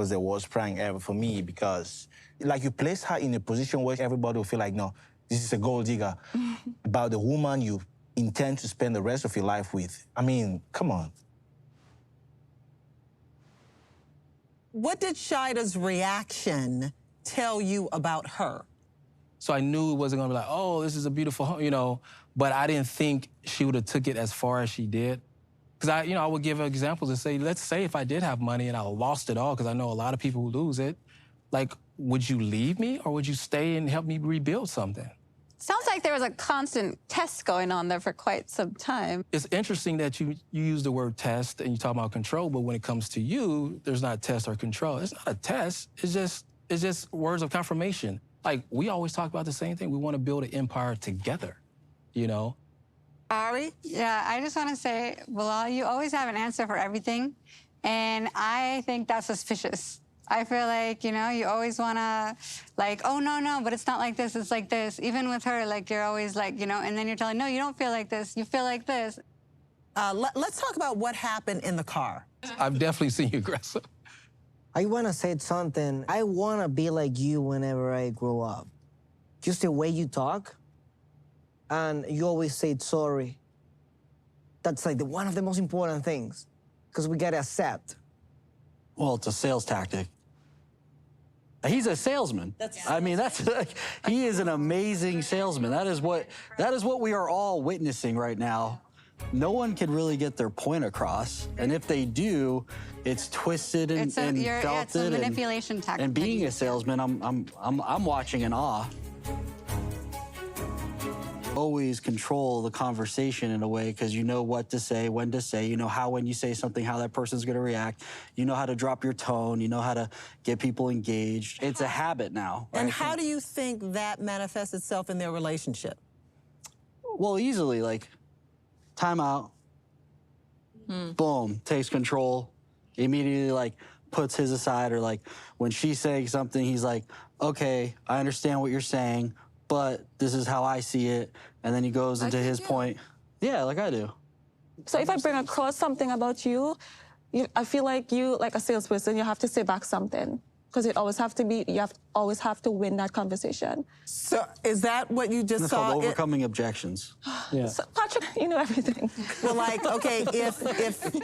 was the worst prank ever for me because, like, you place her in a position where everybody will feel like, no, this is a gold digger about the woman you intend to spend the rest of your life with. I mean, come on. What did Shida's reaction tell you about her? So I knew it wasn't gonna be like, oh, this is a beautiful home, you know, but I didn't think she would have took it as far as she did. Because I would give her examples and say, let's say if I did have money and I lost it all, because I know a lot of people who lose it, like, would you leave me or would you stay and help me rebuild something? Sounds like there was a constant test going on there for quite some time. It's interesting that you use the word test and you talk about control, but when it comes to you, there's not test or control. It's not a test. It's just words of confirmation. Like, we always talk about the same thing. We want to build an empire together, you know? Ari? Yeah, I just want to say, Bilal, you always have an answer for everything, and I think that's suspicious. I feel like, you know, you always want to, like, oh, no, but it's not like this, it's like this. Even with her, like, you're always like, you know, and then you're telling, no, you don't feel like this, you feel like this. Let's talk about what happened in the car. I've definitely seen you aggressive. I want to say something. I want to be like you whenever I grow up. Just the way you talk, and you always say sorry. That's like one of the most important things, because we got to accept. Well, it's a sales tactic. He's a salesman. I mean, he is an amazing salesman. That is what we are all witnessing right now. No one can really get their point across, and if they do, it's twisted and It's a manipulation tactic. And being a salesman, I'm watching in awe. Always control the conversation in a way because you know what to say, when to say, you know how when you say something, how that person's going to react. You know how to drop your tone. You know how to get people engaged. It's a habit now. And how do you think that manifests itself in their relationship? Well, easily, like, time out. Boom, takes control. Immediately, like, puts his aside, or like when she's saying something, he's like, okay, I understand what you're saying, but this is how I see it. And then he goes into his point. Yeah, like I do. So if I bring across something about you, I feel like you, like a salesperson, you have to say back something. Because you always have to win that conversation. So is that what you just It's saw? called overcoming objections. Yeah. So, Patrick, you know everything. Well, like, okay, if